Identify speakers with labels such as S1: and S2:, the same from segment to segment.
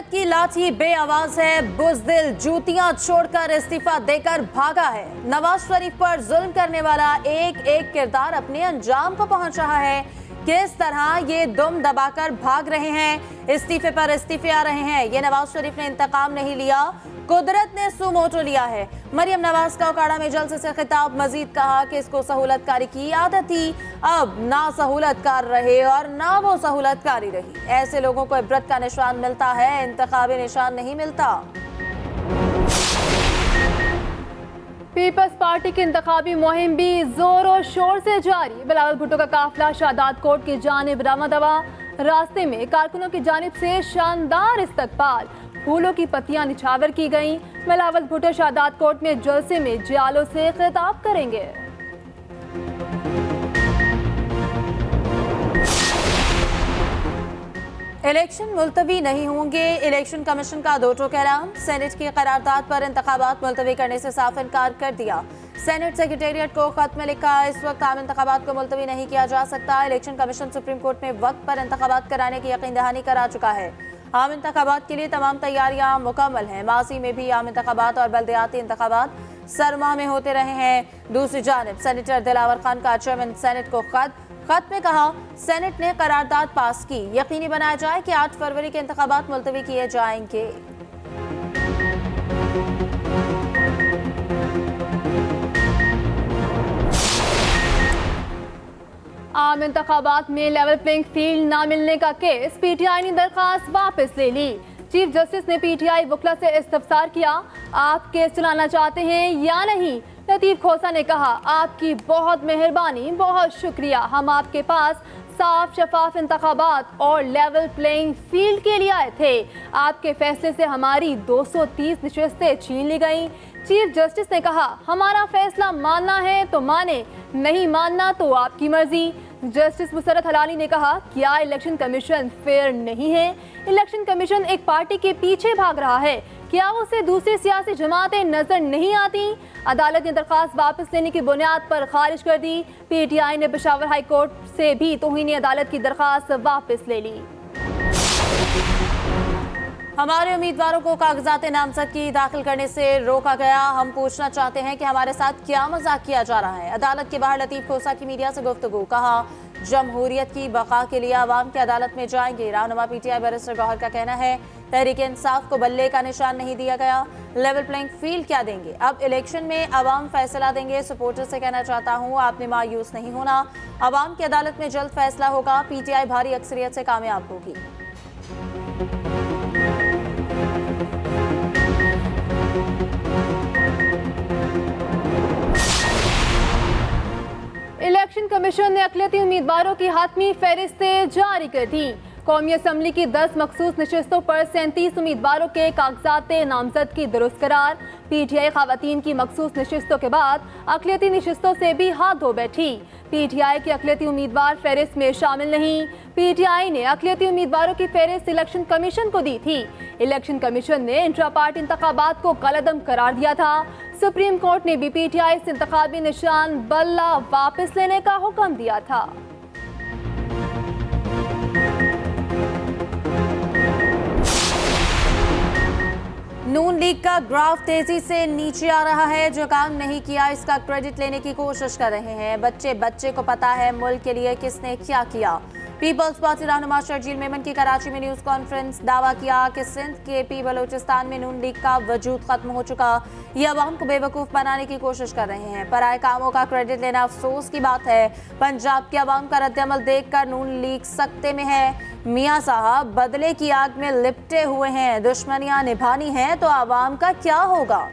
S1: की लाठी बेआवाज है, बुज़दिल जूतियां छोड़कर इस्तीफा देकर भागा है। नवाज शरीफ पर जुल्म करने वाला एक एक किरदार अपने अंजाम को पहुंच रहा है। किस तरह ये दुम दबाकर भाग रहे हैं, इस्तीफे पर इस्तीफे आ रहे हैं। ये नवाज शरीफ ने इंतकाम नहीं लिया, कुदरत ने सुमोटो लिया है। मरियम नवाज का ओकाड़ा में जलसे से खिताब, मजीद कहा कि इसको सहूलतकारी की आदत थी, अब ना सहूलतकार रहे और ना वो सहूलतकारी रही। ऐसे लोगों को इबरत का निशान मिलता है, इंतखाबी निशान नहीं मिलता।
S2: पीपल्स पार्टी की इंतखाबी मुहिम भी जोर और शोर से जारी। बिलावल भुट्टो का काफिला शादात कोर्ट की जानिब रवाना। रास्ते में कारकुनों की जानिब से शानदार इस्तकबाल, फूलों की पत्तियां निछावर की गईं। बिलावल भुट्टो शादात कोर्ट में जलसे में जियालों से खिताब करेंगे।
S1: इलेक्शन मुलतवी नहीं होंगे, इलेक्शन कमीशन का दो टोक ऐलान। सेनेट की करारदाद पर इंतखाबात मुलतवी करने से साफ इनकार कर दिया। सेनेट सेक्रेटेरिएट को खत में लिखा, इस वक्त आम इंतखाबात को मुलतवी नहीं किया जा सकता। इलेक्शन कमीशन सुप्रीम कोर्ट में वक्त पर इंतखाबात कराने की यकीन दहानी करा चुका है। आम इंतखाबात के लिए तमाम तैयारियां मुकम्मल हैं। माजी में भी आम इंतखाबात और बल्दियाती इंतखाबात सरमा में होते रहे हैं। दूसरी जानिब सेनेटर दिलावर खान का चेयरमैन सेनेट को खत में कहा, सेनेट ने करारदाद पास की, यकीनी बनाया जाए कि 8 फरवरी के इंतखाबात मुलतवी किए जाएंगे।
S2: आम इंतखाबात में लेवल प्लेइंग फील्ड ना मिलने का केस, पीटीआई ने दरखास्त वापस ले ली। चीफ जस्टिस ने पीटीआई वकला से इस्तफसार किया, आप केस चलाना चाहते हैं या नहीं। लतीफ खोसा ने कहा, आपकी बहुत मेहरबानी, बहुत शुक्रिया, हम आपके पास साफ शफाफ इंतखाबात और लेवल प्लेइंग फील्ड के लिए आए थे। आपके फैसले से हमारी 230 नशस्तें छीन ली गईं। चीफ जस्टिस ने कहा, हमारा फैसला मानना है तो माने, नहीं मानना तो आपकी मर्जी। जस्टिस मुसरत हलाली ने कहा, क्या इलेक्शन कमीशन फेयर नहीं है? इलेक्शन कमीशन एक पार्टी के पीछे भाग रहा है, क्या उसे दूसरी सियासी जमातें नजर नहीं आती? अदालत ने दरखास्त वापस लेने की बुनियाद पर खारिज कर दी। पीटीआई ने पेशावर हाई कोर्ट से भी तौहीन अदालत की दरखास्त वापस ले ली।
S1: हमारे उम्मीदवारों को कागजात नामजदगी दाखिल करने से रोका गया। हम पूछना चाहते हैं कि हमारे साथ क्या मजाक किया जा रहा है। अदालत के बाहर लतीफ खोसा की मीडिया से गुफ्तगू, कहा जमहूरियत की बका के लिए आवाम की अदालत में जाएंगे। रहनुमा पीटीआई बैरिस्टर गौहर का कहना है, तहरीक इंसाफ को बल्ले का निशान नहीं दिया गया। लेवल प्लेइंग फील्ड क्या देंगे, अब इलेक्शन में अवाम फैसला देंगे। सपोर्टर से कहना चाहता हूँ, आपने मायूस नहीं होना, अवाम की अदालत में जल्द फैसला होगा। पीटीआई भारी अक्सरियत से कामयाब होगी।
S2: इलेक्शन कमीशन ने अक़लियती उम्मीदवारों की हातमी फहरिस्तें जारी कर दी। कौमी असम्बली की 10 मखसूस नशस्तों पर 37 उम्मीदवारों के कागजात नामजदगी दुरुस्त करार। पीटीआई खवातीन की मखसूस नशस्तों के बाद अक़लियती नशस्तों से भी हाथ धो बैठी। पीटीआई के अक़लियती उम्मीदवार फहरिस्त में शामिल नहीं। पीटीआई ने अक़लियती उम्मीदवारों की फहरिस्त इलेक्शन कमीशन को दी थी। इलेक्शन कमीशन ने इंट्रा पार्टी इंतखाबात को कलअदम करार दिया था। सुप्रीम कोर्ट ने भी पीटीआई से इंतखाबी निशान बल्ला वापस लेने का हुक्म दिया था।
S1: नून लीग का ग्राफ तेजी से नीचे आ रहा है। जो काम नहीं किया इसका क्रेडिट लेने की कोशिश कर रहे हैं। बच्चे को पता है मुल्क के लिए किसने क्या किया। पीपल्स पार्टी रहनुमा शर्जील मेमन की कराची में न्यूज़ कॉन्फ्रेंस, दावा किया कि सिंध केपी बलोचिस्तान में नून लीग का वजूद खत्म हो चुका। ये अवाम को बेवकूफ़ बनाने की कोशिश कर रहे हैं। पराए कामों का क्रेडिट लेना अफसोस की बात है। पंजाब के अवाम का रद्दअमल देखकर नून लीग सख्ते में है। मियाँ साहब बदले की आग में लिपटे हुए हैं। दुश्मनियां निभानी हैं तो आवाम का क्या होगा।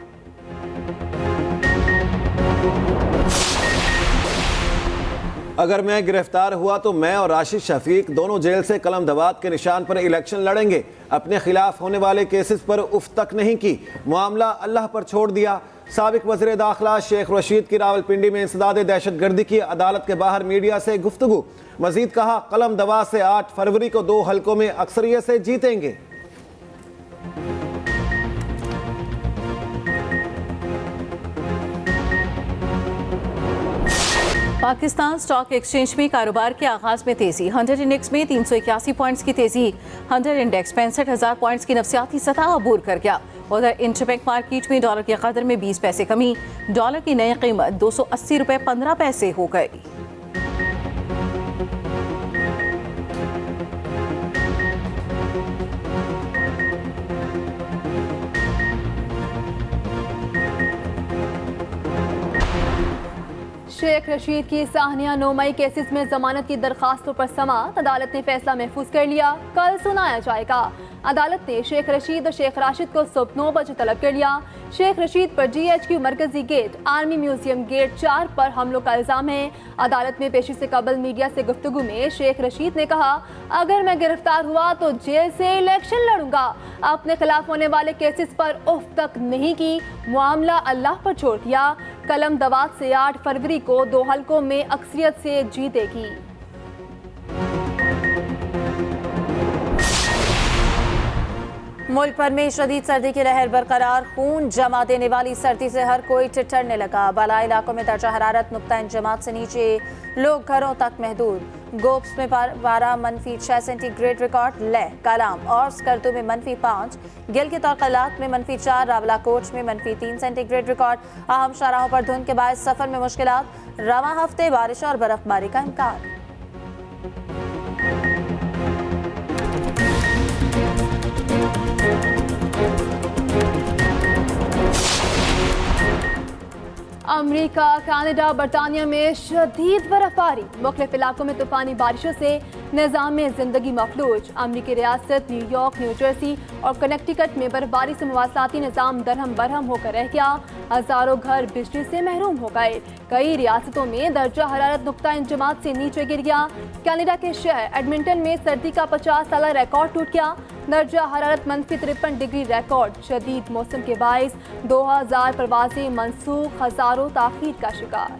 S3: अगर मैं गिरफ्तार हुआ तो मैं और राशिद शफीक दोनों जेल से कलम दवात के निशान पर इलेक्शन लड़ेंगे। अपने खिलाफ होने वाले केसेस पर उफ तक नहीं की, मामला अल्लाह पर छोड़ दिया। साबिक वज़ीर दाखिला शेख रशीद की रावलपिंडी में इंसदाद दहशतगर्दी की अदालत के बाहर मीडिया से गुफ्तगू। मजीद कहा, कलम दवा से 8 फरवरी को 2 हलकों में अक्सरियत से जीतेंगे।
S1: पाकिस्तान स्टॉक एक्सचेंज में कारोबार के आगाज में तेजी। 100 इंडेक्स में 381 पॉइंट्स की तेजी। 100 इंडेक्स 65,000 पॉइंट्स की नफसियाती सतह अबूर कर गया। उधर इंटरबैंक मार्केट में डॉलर की कदर में 20 पैसे कमी। डॉलर की नई कीमत 280 रुपये 15 पैसे हो गई।
S2: शेख रशीद की साहनिया 9 मई केसेस में जमानत की दरखास्तों पर समाअत। अदालत ने फैसला महफूज कर लिया, कल सुनाया जाएगा। अदालत ने शेख रशीद और शेख राशिद को सुबह 9 बजे तलब कर लिया। शेख रशीद पर GHQ मरकजी गेट, आर्मी म्यूजियम गेट 4 पर हमलों का इल्जाम है। अदालत में पेशी से कबल मीडिया से गुफ्तगू में शेख रशीद ने कहा, अगर मैं गिरफ्तार हुआ तो जेल से इलेक्शन लड़ूंगा। अपने खिलाफ होने वाले केसेस पर उफ तक नहीं की, मामला अल्लाह पर छोड़ दिया। कलम दवात से 8 फरवरी को 2 हलकों में अक्सरियत से जीतेगी।
S1: मुल्क भर में शदीद सर्दी की लहर बरकरार। खून जमा देने वाली सर्दी से हर कोई ठिठुरने लगा। बालाई इलाकों में दर्जा हरारत नुक्ता इंजमात से नीचे, लोग घरों तक महदूद। गोप्स में पारा -6 सेंटीग्रेड रिकॉर्ड। लेह, कालाम और स्कर्दू में -5, गिलगित और कलात में -4, रावलाकोट में -3 सेंटीग्रेड रिकॉर्ड। अहम शाहराहों पर धुंध के बायस सफर में मुश्किलात। रवां हफ्ते बारिश और बर्फबारी का इम्कान।
S2: अमेरिका, कनाडा, बरतानिया में शदीद बर्फबारी। मुख्तलिफ इलाकों में तूफानी बारिशों से निज़ाम ज़िंदगी मफलूज। अमरीकी रियासत न्यूयॉर्क, न्यू जर्सी और कनेक्टिकट में बर्फबारी से मवासलाती निज़ाम दरहम बरहम होकर रह गया। हज़ारों घर बिजली से महरूम हो गए। कई रियासतों में दर्जा हरारत नुक्ता इंजमात से नीचे गिर गया। कनाडा के शहर एडमिंटन में सर्दी का 50 साल रिकॉर्ड टूट गया। दर्जा हरारत -53 डिग्री रिकॉर्ड। शदीद मौसम के बायस 2000 प्रवासी मनसूख, हजारों ताखीर का शिकार।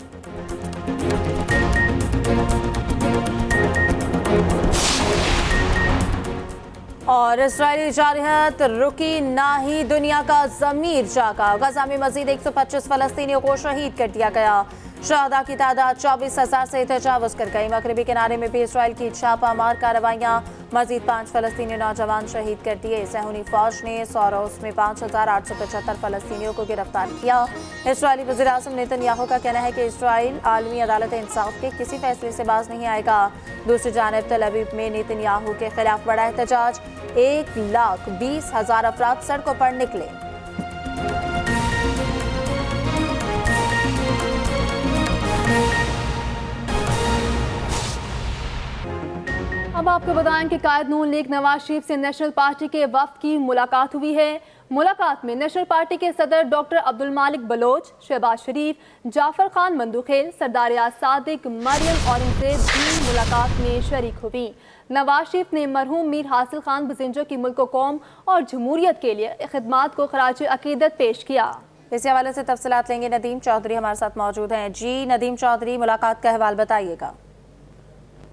S1: और इजरायली जारहत रुकी ना ही दुनिया का ज़मीर जागा। गजा में मजीद 125 फलस्तीनियों को शहीद कर दिया गया। शहदा की तादाद 24,000 से तजावज़ कर गई। मगरबी किनारे में भी इसराइल की छापामार कार्रवाइयाँ। मजीद 5 फलस्तीनी नौजवान शहीद कर दिए। सहूनी फौज ने सौरोस में 5,875 फलस्तीनियों को गिरफ्तार किया। इसराइली वज़ीर-ए-आज़म नेतन्याहू का कहना है कि इसराइल आलमी अदालत इंसाफ के किसी फैसले से बाज नहीं आएगा। दूसरी जानब तल अवीव में नेतन्याहू के खिलाफ बड़ा एहतजाज। 1,20,000 अफराद सड़कों पर निकले।
S2: अब आपको बताएं कि कायद नून लीग नवाज शरीफ से नेशनल पार्टी के वफ्द की मुलाकात हुई है। मुलाकात में नेशनल पार्टी के सदर डॉक्टर अब्दुल मालिक बलोच, शहबाज शरीफ, जाफर खान मंदुखेल, सरदार रियाज सादिक, मरियम औरंगजेब भी मुलाकात में शरीक हुई। नवाज शरीफ ने मरहूम मीर हासिल खान बुजिंजो की मुल्क कौम और जमहूरियत के लिए खिदमात को खराज अकीदत पेश किया।
S1: इसी हवाले से तफसीलात लेंगे। नदीम चौधरी हमारे साथ मौजूद हैं। जी नदीम चौधरी, मुलाकात का अहवाल बताइएगा।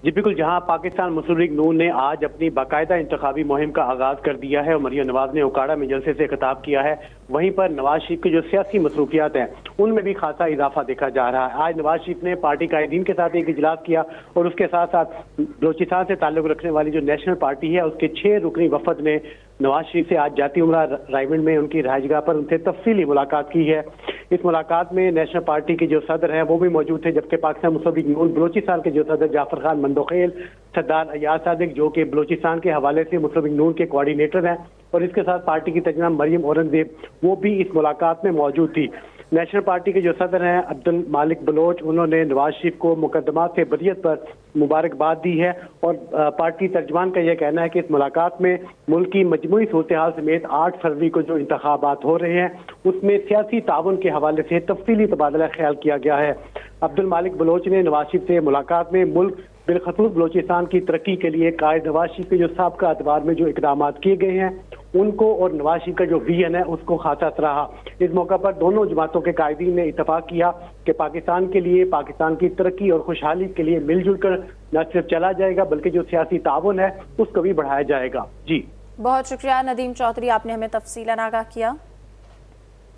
S4: जी बिल्कुल, जहां पाकिस्तान मुस्लिम लीग नून ने आज अपनी बाकायदा इंतखाबी मुहिम का आगाज कर दिया है और मरियम नवाज ने उकाड़ा में जलसे से खिताब किया है, वहीं पर नवाज शरीफ की जो सियासी मसरूफियात हैं उनमें भी खासा इजाफा देखा जा रहा है। आज नवाज शरीफ ने पार्टी कायदीन के साथ एक इजलास किया और उसके साथ साथ बलोचिस्तान से ताल्लुक रखने वाली जो नेशनल पार्टी है उसके 6 रुकनी वफद ने नवाज शरीफ से आज जाती उमरा रायमंड में उनकी रहायशगाह पर उनसे तफसीली मुलाकात की है। इस मुलाकात में नेशनल पार्टी के जो सदर हैं वो भी मौजूद थे, जबकि पाकिस्तान मुस्लिम लीग नून बलोचिस्तान के जो सदर जाफर खान मंदोखेल, सरदार रियाज सादिक जो कि बलोचिस्तान के हवाले से मुस्लिम लीग नून के कोऑर्डिनेटर हैं, और इसके साथ पार्टी की तर्जुमान मरियम औरंगजेब वो भी इस मुलाकात में मौजूद थी। नेशनल पार्टी के जो सदर हैं अब्दुल मालिक बलोच, उन्होंने नवाज शरीफ को मुकदमात से बरियत पर मुबारकबाद दी है और पार्टी तर्जुमान का यह कहना है कि इस मुलाकात में मुल्क की मजमूई सूरत हाल समेत 8 फरवरी को जो इंतखाबात हो रहे हैं उसमें सियासी ताउन के हवाले से तफसीली तबादला ख्याल किया गया है। अब्दुल मालिक बलोच ने नवाज शरीफ से मुलाकात में मुल्क बिलखसूस बलोचिस्तान की तरक्की के लिए कायद नवाज शरीफ के जो साबका अतवार में जो इकदाम किए गए हैं उनको और नवाज शरीफ का जो विजन है उसको खासा सराहा। इस मौका पर दोनों जमातों के कायदीन ने इत्तफाक किया कि पाकिस्तान के लिए, पाकिस्तान की तरक्की और खुशहाली के लिए मिलजुल कर न सिर्फ चला जाएगा बल्कि जो सियासी ताउन है उसको भी बढ़ाया जाएगा। जी
S1: बहुत शुक्रिया नदीम चौधरी, आपने हमें तफसीलन आगाह किया।